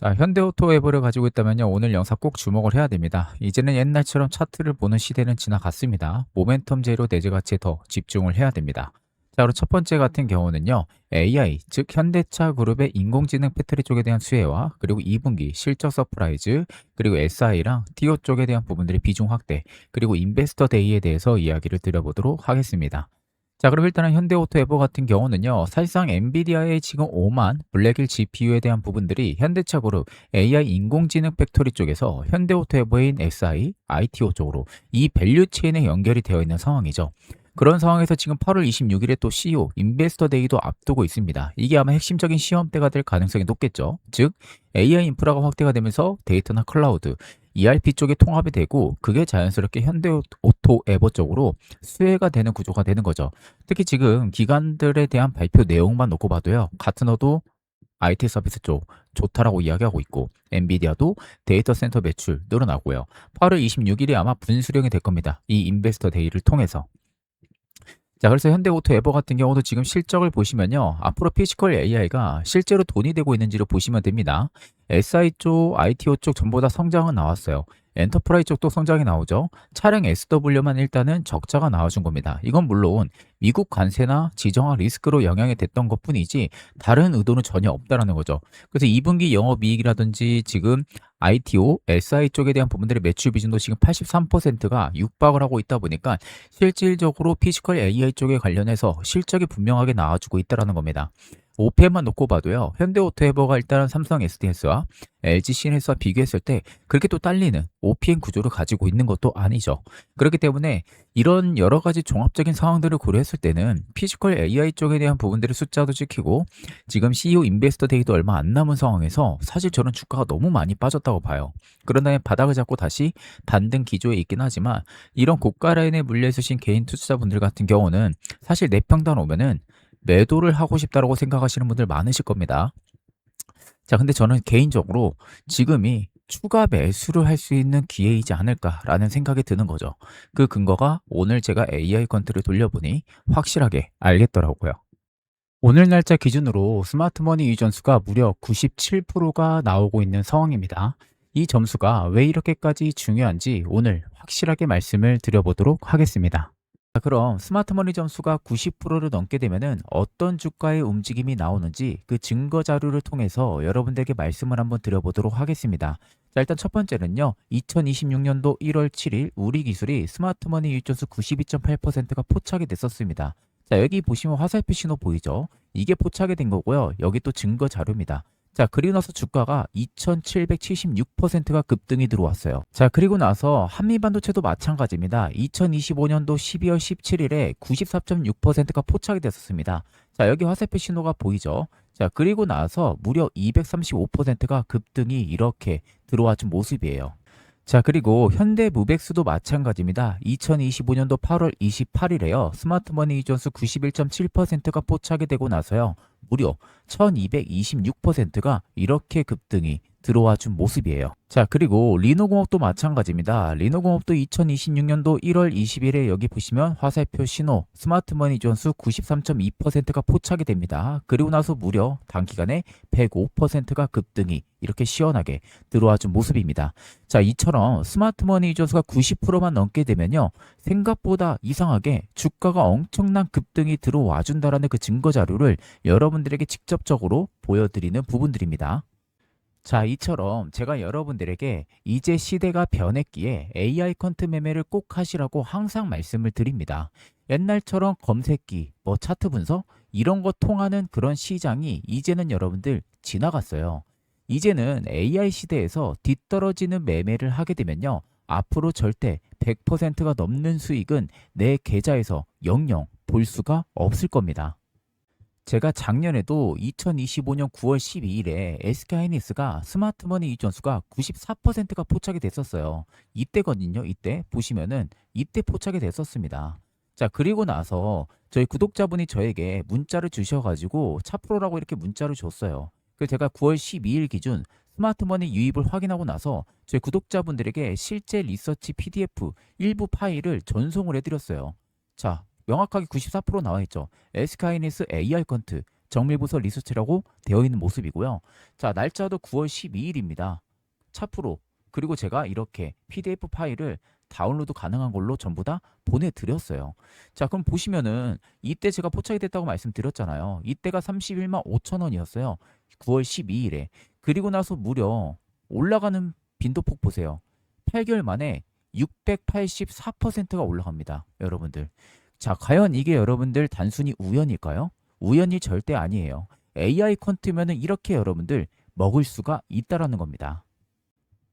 자, 현대오토 앱을 가지고 있다면요, 오늘 영상 꼭 주목을 해야 됩니다. 이제는 옛날처럼 차트를 보는 시대는 지나갔습니다. 모멘텀제로 내재 가치에 더 집중을 해야 됩니다. 자, 그럼 첫 번째 같은 경우는요, AI, 즉 현대차 그룹의 인공지능 배터리 쪽에 대한 수혜와 그리고 2분기 실적 서프라이즈, 그리고 SI랑 TO 쪽에 대한 부분들의 비중 확대, 그리고 인베스터 데이에 대해서 이야기를 드려보도록 하겠습니다. 자, 그럼 일단은 현대오토 에버 같은 경우는요, 사실상 엔비디아의 지금 5만 블랙일 GPU에 대한 부분들이 현대차 그룹 AI 인공지능 팩토리 쪽에서 현대오토 에버인 SI, ITO 쪽으로 이 밸류 체인에 연결이 되어 있는 상황이죠. 그런 상황에서 지금 8월 26일에 또 CEO 인베스터 데이도 앞두고 있습니다. 이게 아마 핵심적인 시험대가 될 가능성이 높겠죠. 즉 AI 인프라가 확대가 되면서 데이터나 클라우드, ERP 쪽에 통합이 되고 그게 자연스럽게 현대오토 에버 쪽으로 수혜가 되는 구조가 되는 거죠. 특히 지금 기관들에 대한 발표 내용만 놓고 봐도요. 가트너도 IT 서비스 쪽 좋다라고 이야기하고 있고 엔비디아도 데이터 센터 매출 늘어나고요. 8월 26일이 아마 분수령이 될 겁니다. 이 인베스터 데이를 통해서. 자, 그래서 현대오토 에버 같은 경우도 지금 실적을 보시면요. 앞으로 피지컬 AI가 실제로 돈이 되고 있는지를 보시면 됩니다. SI 쪽, ITO 쪽 전부 다 성장은 나왔어요. 엔터프라이즈 쪽도 성장이 나오죠. 차량 SW만 일단은 적자가 나와준 겁니다. 이건 물론 미국 관세나 지정학 리스크로 영향이 됐던 것 뿐이지 다른 의도는 전혀 없다라는 거죠. 그래서 2분기 영업이익이라든지 지금 ITO, SI 쪽에 대한 부분들의 매출 비중도 지금 83%가 육박을 하고 있다 보니까 실질적으로 피지컬 AI 쪽에 관련해서 실적이 분명하게 나와주고 있다는 겁니다. OPM만 놓고 봐도요. 현대오토에버가 일단 삼성 SDS와 LG 시너스와 비교했을 때 그렇게 또 딸리는 OPM 구조를 가지고 있는 것도 아니죠. 그렇기 때문에 이런 여러 가지 종합적인 상황들을 고려했을 때는 피지컬 AI 쪽에 대한 부분들의 숫자도 찍히고 지금 CEO 인베스터 데이도 얼마 안 남은 상황에서 사실 저는 주가가 너무 많이 빠졌다고 봐요. 그런 다음에 바닥을 잡고 다시 반등 기조에 있긴 하지만 이런 고가 라인에 물려 있으신 개인 투자자분들 같은 경우는 사실 내 평단 오면은 매도를 하고 싶다라고 생각하시는 분들 많으실 겁니다. 자, 근데 저는 개인적으로 지금이 추가 매수를 할 수 있는 기회이지 않을까라는 생각이 드는 거죠. 그 근거가 오늘 제가 AI 컨트를 돌려보니 확실하게 알겠더라고요. 오늘 날짜 기준으로 스마트머니 유전수가 무려 97%가 나오고 있는 상황입니다. 이 점수가 왜 이렇게까지 중요한지 오늘 확실하게 말씀을 드려보도록 하겠습니다. 자, 그럼 스마트머니 점수가 90%를 넘게 되면은 어떤 주가의 움직임이 나오는지 그 증거 자료를 통해서 여러분들에게 말씀을 한번 드려보도록 하겠습니다. 자, 일단 첫 번째는요. 2026년도 1월 7일 우리 기술이 스마트머니 유전수 92.8%가 포착이 됐었습니다. 자, 여기 보시면 화살표 신호 보이죠? 이게 포착이 된 거고요. 여기 또 증거 자료입니다. 자, 그리고 나서 주가가 2776%가 급등이 들어왔어요. 자, 그리고 나서 한미반도체도 마찬가지입니다. 2025년도 12월 17일에 94.6%가 포착이 됐었습니다. 자, 여기 화살표 신호가 보이죠? 자, 그리고 나서 무려 235%가 급등이 이렇게 들어와 준 모습이에요. 자, 그리고 현대무백수도 마찬가지입니다. 2025년도 8월 28일에요. 스마트머니 이존수 91.7%가 포착이 되고 나서요. 무려 1226%가 이렇게 급등이 들어와 준 모습이에요. 자, 그리고 리노공업도 마찬가지입니다. 리노공업도 2026년도 1월 20일에 여기 보시면 화살표 신호 스마트머니 존수 93.2%가 포착이 됩니다. 그리고 나서 무려 단기간에 105%가 급등이 이렇게 시원하게 들어와 준 모습입니다. 자, 이처럼 스마트머니 존수가 90%만 넘게 되면요. 생각보다 이상하게 주가가 엄청난 급등이 들어와 준다라는 그 증거 자료를 여러분들에게 직접적으로 보여드리는 부분들입니다. 자, 이처럼 제가 여러분들에게 이제 시대가 변했기에 AI 컨트 매매를 꼭 하시라고 항상 말씀을 드립니다. 옛날처럼 검색기, 차트 분석 이런 거 통하는 그런 시장이 이제는 여러분들 지나갔어요. 이제는 AI 시대에서 뒤떨어지는 매매를 하게 되면요. 앞으로 절대 100%가 넘는 수익은 내 계좌에서 영영 볼 수가 없을 겁니다. 제가 작년에도 2025년 9월 12일에 SK하이닉스가 스마트머니 이전수가 94%가 포착이 됐었어요. 이때거든요. 이때 보시면은 이때 포착이 됐었습니다. 자, 그리고 나서 저희 구독자분이 저에게 문자를 주셔가지고 차프로라고 이렇게 문자를 줬어요. 그래서 제가 9월 12일 기준 스마트머니 유입을 확인하고 나서 저희 구독자분들에게 실제 리서치 PDF 일부 파일을 전송을 해드렸어요. 자, 명확하게 94% 나와 있죠. SK하이닉스 AR 컨트 정밀부서 리스트라고 되어 있는 모습이고요. 자, 날짜도 9월 12일입니다. 차프로. 그리고 제가 이렇게 PDF 파일을 다운로드 가능한 걸로 전부 다 보내드렸어요. 자, 그럼 보시면은 이때 제가 포착이 됐다고 말씀드렸잖아요. 이때가 31만 5천 원이었어요. 9월 12일에. 그리고 나서 무려 올라가는 빈도폭 보세요. 8개월 만에 684%가 올라갑니다. 여러분들. 자, 과연 이게 여러분들 단순히 우연일까요? 우연이 절대 아니에요. AI 퀀트면은 이렇게 여러분들 먹을 수가 있다라는 겁니다.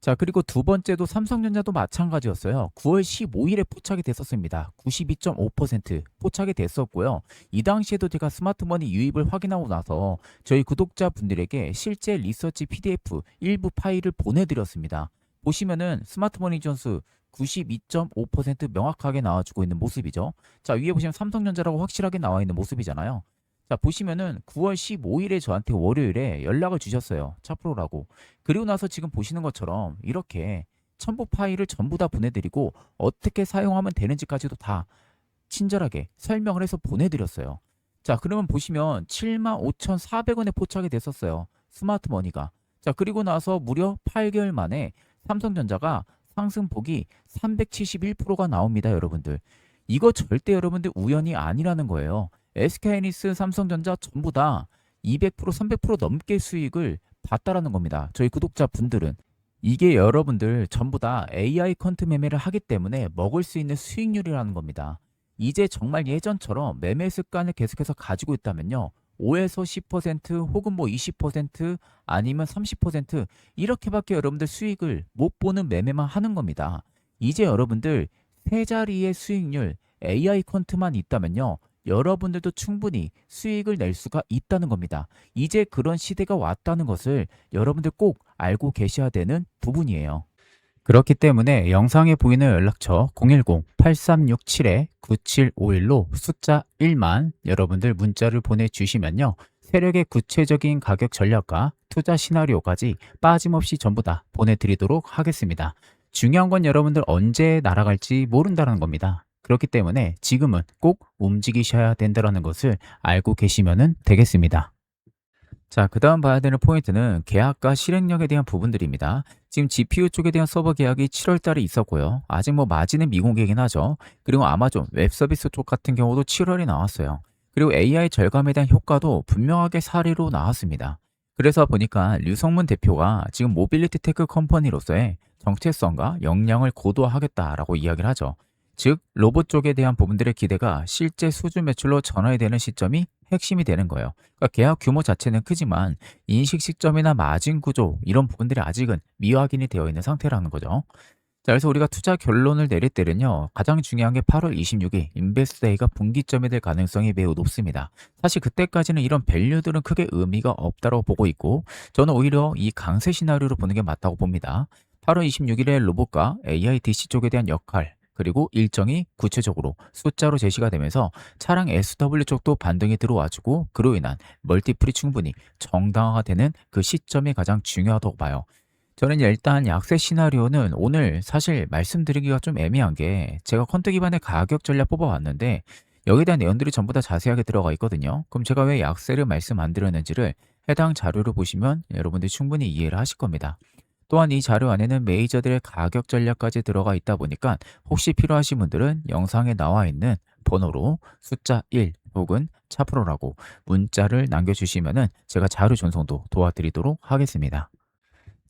자, 그리고 두 번째도 삼성전자도 마찬가지였어요. 9월 15일에 포착이 됐었습니다. 92.5% 포착이 됐었고요. 이 당시에도 제가 스마트머니 유입을 확인하고 나서 저희 구독자분들에게 실제 리서치 PDF 일부 파일을 보내드렸습니다. 보시면은 스마트머니 존스 92.5% 명확하게 나와주고 있는 모습이죠. 자, 위에 보시면 삼성전자라고 확실하게 나와 있는 모습이잖아요. 자, 보시면은 9월 15일에 저한테 월요일에 연락을 주셨어요. 차프로라고. 그리고 나서 지금 보시는 것처럼 이렇게 첨부 파일을 전부 다 보내드리고 어떻게 사용하면 되는지까지도 다 친절하게 설명을 해서 보내드렸어요. 자, 그러면 보시면 75,400원에 포착이 됐었어요. 스마트머니가. 자, 그리고 나서 무려 8개월 만에 삼성전자가 상승폭이 371%가 나옵니다, 여러분들. 이거 절대 여러분들 우연이 아니라는 거예요. SK하이닉스, 삼성전자 전부 다 200%, 300% 넘게 수익을 봤다라는 겁니다. 저희 구독자분들은. 이게 여러분들 전부 다 AI 퀀트 매매를 하기 때문에 먹을 수 있는 수익률이라는 겁니다. 이제 정말 예전처럼 매매 습관을 계속해서 가지고 있다면요. 5에서 10% 혹은 뭐 20% 아니면 30% 이렇게밖에 여러분들 수익을 못 보는 매매만 하는 겁니다. 이제 여러분들 세 자리의 수익률 AI 퀀트만 있다면요. 여러분들도 충분히 수익을 낼 수가 있다는 겁니다. 이제 그런 시대가 왔다는 것을 여러분들 꼭 알고 계셔야 되는 부분이에요. 그렇기 때문에 영상에 보이는 연락처 010-8367-9751로 숫자 1만 여러분들 문자를 보내주시면요. 세력의 구체적인 가격 전략과 투자 시나리오까지 빠짐없이 전부 다 보내드리도록 하겠습니다. 중요한 건 여러분들 언제 날아갈지 모른다는 겁니다. 그렇기 때문에 지금은 꼭 움직이셔야 된다는 것을 알고 계시면 되겠습니다. 자, 그 다음 봐야 되는 포인트는 계약과 실행력에 대한 부분들입니다. 지금 GPU 쪽에 대한 서버 계약이 7월 달에 있었고요. 아직 뭐 마진은 미공개긴 하죠. 그리고 아마존 웹서비스 쪽 같은 경우도 7월에 나왔어요. 그리고 AI 절감에 대한 효과도 분명하게 사례로 나왔습니다. 그래서 보니까 류성문 대표가 지금 모빌리티 테크 컴퍼니로서의 정체성과 역량을 고도화하겠다라고 이야기를 하죠. 즉 로봇 쪽에 대한 부분들의 기대가 실제 수주 매출로 전환이 되는 시점이 핵심이 되는 거예요. 그러니까 계약 규모 자체는 크지만 인식 시점이나 마진 구조 이런 부분들이 아직은 미확인이 되어 있는 상태라는 거죠. 자, 그래서 우리가 투자 결론을 내릴 때는요. 가장 중요한 게 8월 26일 인베스트데이가 분기점이 될 가능성이 매우 높습니다. 사실 그때까지는 이런 밸류들은 크게 의미가 없다고 보고 있고 저는 오히려 이 강세 시나리오로 보는 게 맞다고 봅니다. 8월 26일에 로봇과 AI DC 쪽에 대한 역할 그리고 일정이 구체적으로 숫자로 제시가 되면서 차량 SW 쪽도 반등이 들어와주고 그로 인한 멀티플이 충분히 정당화가 되는 그 시점이 가장 중요하다고 봐요. 저는 일단 약세 시나리오는 오늘 사실 말씀드리기가 좀 애매한 게 제가 퀀트 기반의 가격 전략 뽑아왔는데 여기에 대한 내용들이 전부 다 자세하게 들어가 있거든요. 그럼 제가 왜 약세를 말씀 안 드렸는지를 해당 자료를 보시면 여러분들이 충분히 이해를 하실 겁니다. 또한 이 자료 안에는 메이저들의 가격 전략까지 들어가 있다 보니까 혹시 필요하신 분들은 영상에 나와 있는 번호로 숫자 1 혹은 차프로라고 문자를 남겨주시면 제가 자료 전송도 도와드리도록 하겠습니다.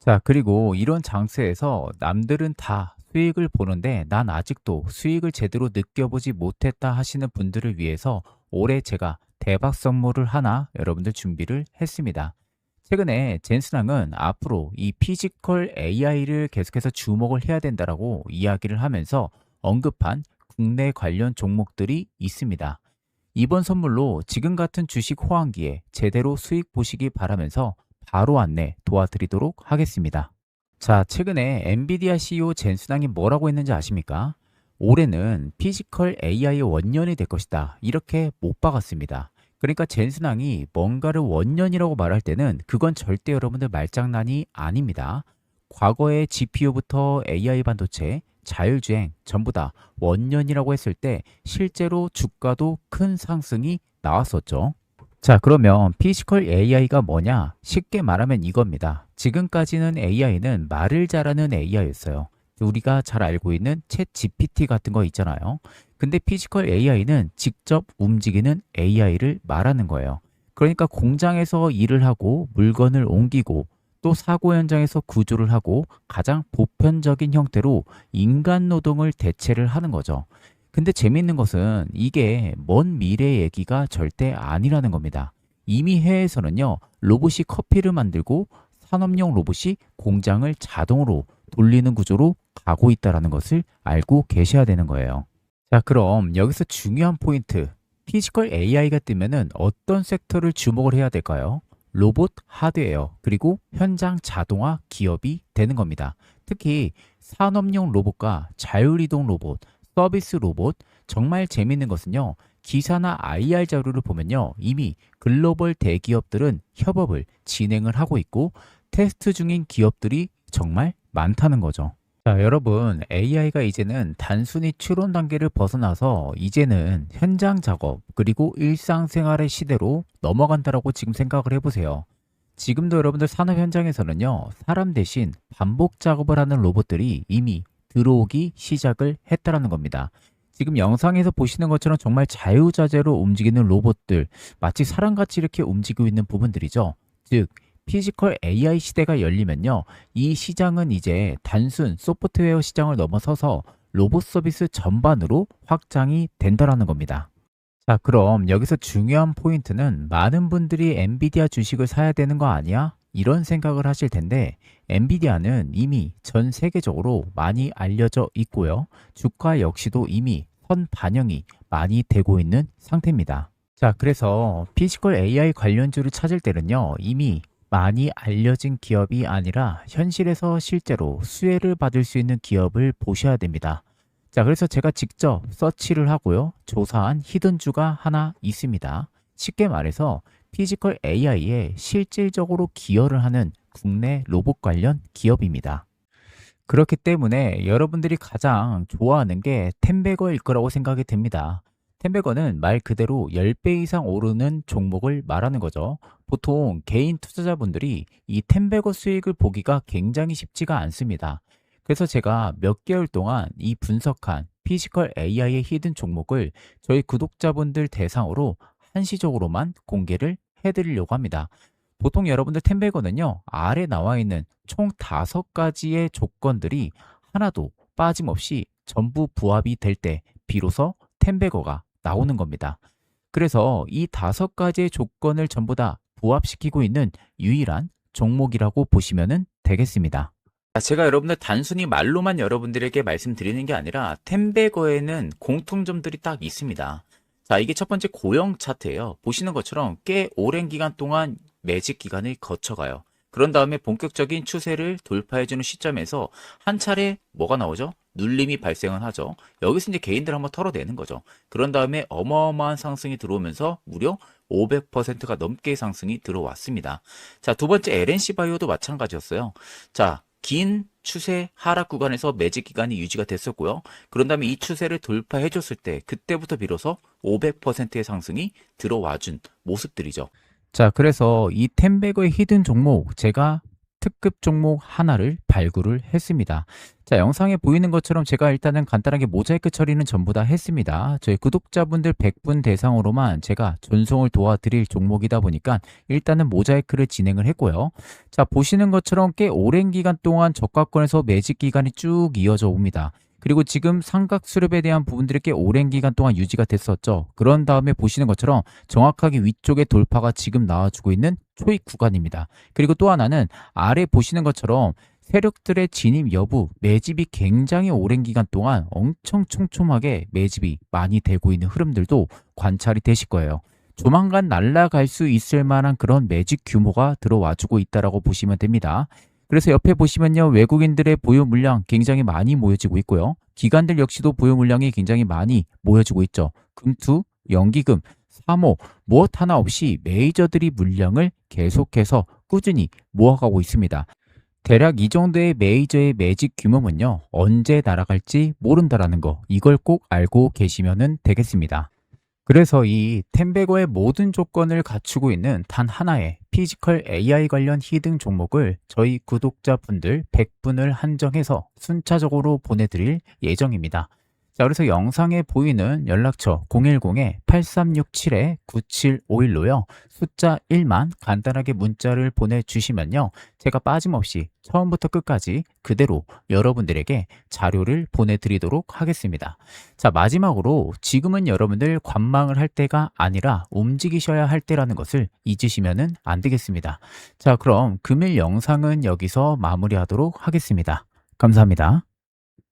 자, 그리고 이런 장세에서 남들은 다 수익을 보는데 난 아직도 수익을 제대로 느껴보지 못했다 하시는 분들을 위해서 올해 제가 대박 선물을 하나 여러분들 준비를 했습니다. 최근에 젠슨항은 앞으로 이 피지컬 AI를 계속해서 주목을 해야 된다라고 이야기를 하면서 언급한 국내 관련 종목들이 있습니다. 이번 선물로 지금 같은 주식 호황기에 제대로 수익 보시기 바라면서 바로 안내 도와드리도록 하겠습니다. 자, 최근에 엔비디아 CEO 젠슨항이 뭐라고 했는지 아십니까? 올해는 피지컬 AI의 원년이 될 것이다. 이렇게 못 박았습니다. 그러니까 젠슨항이 뭔가를 원년이라고 말할 때는 그건 절대 여러분들 말장난이 아닙니다. 과거의 GPU부터 AI 반도체, 자율주행 전부 다 원년이라고 했을 때 실제로 주가도 큰 상승이 나왔었죠. 자, 그러면 피지컬 AI가 뭐냐? 쉽게 말하면 이겁니다. 지금까지는 AI는 말을 잘하는 AI였어요. 우리가 잘 알고 있는 챗 GPT 같은 거 있잖아요. 근데 피지컬 AI는 직접 움직이는 AI를 말하는 거예요. 그러니까 공장에서 일을 하고 물건을 옮기고 또 사고 현장에서 구조를 하고 가장 보편적인 형태로 인간 노동을 대체를 하는 거죠. 근데 재미있는 것은 이게 먼 미래 얘기가 절대 아니라는 겁니다. 이미 해외에서는요, 로봇이 커피를 만들고 산업용 로봇이 공장을 자동으로 돌리는 구조로 가고 있다는 것을 알고 계셔야 되는 거예요. 자, 그럼 여기서 중요한 포인트. 피지컬 AI가 뜨면은 어떤 섹터를 주목을 해야 될까요? 로봇, 하드웨어, 그리고 현장 자동화 기업이 되는 겁니다. 특히 산업용 로봇과 자율이동 로봇, 서비스 로봇, 정말 재밌는 것은요. 기사나 IR 자료를 보면요. 이미 글로벌 대기업들은 협업을 진행을 하고 있고 테스트 중인 기업들이 정말 많다는 거죠. 자, 여러분, AI가 이제는 단순히 추론 단계를 벗어나서 이제는 현장 작업 그리고 일상생활의 시대로 넘어간다라고 지금 생각을 해보세요. 지금도 여러분들 산업 현장에서는요, 사람 대신 반복 작업을 하는 로봇들이 이미 들어오기 시작을 했다라는 겁니다. 지금 영상에서 보시는 것처럼 정말 자유자재로 움직이는 로봇들, 마치 사람같이 이렇게 움직이고 있는 부분들이죠. 즉, 피지컬 AI 시대가 열리면요, 이 시장은 이제 단순 소프트웨어 시장을 넘어서서 로봇 서비스 전반으로 확장이 된다라는 겁니다. 자, 그럼 여기서 중요한 포인트는 많은 분들이 엔비디아 주식을 사야 되는 거 아니야? 이런 생각을 하실 텐데 엔비디아는 이미 전 세계적으로 많이 알려져 있고요. 주가 역시도 이미 선반영이 많이 되고 있는 상태입니다. 자, 그래서 피지컬 AI 관련주를 찾을 때는요. 이미 많이 알려진 기업이 아니라 현실에서 실제로 수혜를 받을 수 있는 기업을 보셔야 됩니다. 자, 그래서 제가 직접 서치를 하고요. 조사한 히든주가 하나 있습니다. 쉽게 말해서 피지컬 AI에 실질적으로 기여를 하는 국내 로봇 관련 기업입니다. 그렇기 때문에 여러분들이 가장 좋아하는 게 텐베거일 거라고 생각이 됩니다. 텐베거는 말 그대로 10배 이상 오르는 종목을 말하는 거죠. 보통 개인 투자자분들이 이 텐베거 수익을 보기가 굉장히 쉽지가 않습니다. 그래서 제가 몇 개월 동안 이 분석한 피지컬 AI의 히든 종목을 저희 구독자분들 대상으로 한시적으로만 공개를 해드리려고 합니다. 보통 여러분들 텐베거는요, 아래 나와 있는 총 5가지의 조건들이 하나도 빠짐없이 전부 부합이 될 때 비로소 텐베거가 나오는 겁니다. 그래서 이 5가지의 조건을 전부 다 부합시키고 있는 유일한 종목이라고 보시면 되겠습니다. 제가 여러분들 단순히 말로만 여러분들에게 말씀드리는 게 아니라 텐베거에는 공통점들이 딱 있습니다. 자, 이게 첫 번째 고형 차트예요. 보시는 것처럼 꽤 오랜 기간 동안 매직 기간을 거쳐가요. 그런 다음에 본격적인 추세를 돌파해주는 시점에서 한 차례 뭐가 나오죠? 눌림이 발생을 하죠. 여기서 이제 개인들 한번 털어내는 거죠. 그런 다음에 어마어마한 상승이 들어오면서 무려 500%가 넘게 상승이 들어왔습니다. 자, 두 번째 LNC 바이오도 마찬가지였어요. 자, 긴 추세 하락 구간에서 매직 기간이 유지가 됐었고요. 그런 다음에 이 추세를 돌파해 줬을 때 그때부터 비로소 500%의 상승이 들어와준 모습들이죠. 자, 그래서 이 텐베거의 히든 종목 제가 특급 종목 하나를 발굴을 했습니다. 자, 영상에 보이는 것처럼 제가 일단은 간단하게 모자이크 처리는 전부 다 했습니다. 저희 구독자분들 100분 대상으로만 제가 전송을 도와드릴 종목이다 보니까 일단은 모자이크를 진행을 했고요. 자, 보시는 것처럼 꽤 오랜 기간 동안 저가권에서 매직 기간이 쭉 이어져 옵니다. 그리고 지금 삼각 수렴에 대한 부분들이 꽤 오랜 기간 동안 유지가 됐었죠. 그런 다음에 보시는 것처럼 정확하게 위쪽에 돌파가 지금 나와주고 있는 초입 구간입니다. 그리고 또 하나는 아래 보시는 것처럼 세력들의 진입 여부, 매집이 굉장히 오랜 기간 동안 엄청 촘촘하게 매집이 많이 되고 있는 흐름들도 관찰이 되실 거예요. 조만간 날아갈 수 있을 만한 그런 매집 규모가 들어와주고 있다고 보시면 됩니다. 그래서 옆에 보시면요, 외국인들의 보유 물량 굉장히 많이 모여지고 있고요. 기관들 역시도 보유 물량이 굉장히 많이 모여지고 있죠. 금투, 연기금, 사모, 무엇 하나 없이 메이저들이 물량을 계속해서 꾸준히 모아가고 있습니다. 대략 이 정도의 메이저의 매직 규모는요, 언제 날아갈지 모른다라는 거, 이걸 꼭 알고 계시면 되겠습니다. 그래서 이 템베거의 모든 조건을 갖추고 있는 단 하나의 피지컬 AI 관련 히든 종목을 저희 구독자분들 100분을 한정해서 순차적으로 보내드릴 예정입니다. 자, 그래서 영상에 보이는 연락처 010-8367-9751로요. 숫자 1만 간단하게 문자를 보내주시면요. 제가 빠짐없이 처음부터 끝까지 그대로 여러분들에게 자료를 보내드리도록 하겠습니다. 자, 마지막으로 지금은 여러분들 관망을 할 때가 아니라 움직이셔야 할 때라는 것을 잊으시면 안 되겠습니다. 자, 그럼 금일 영상은 여기서 마무리하도록 하겠습니다. 감사합니다.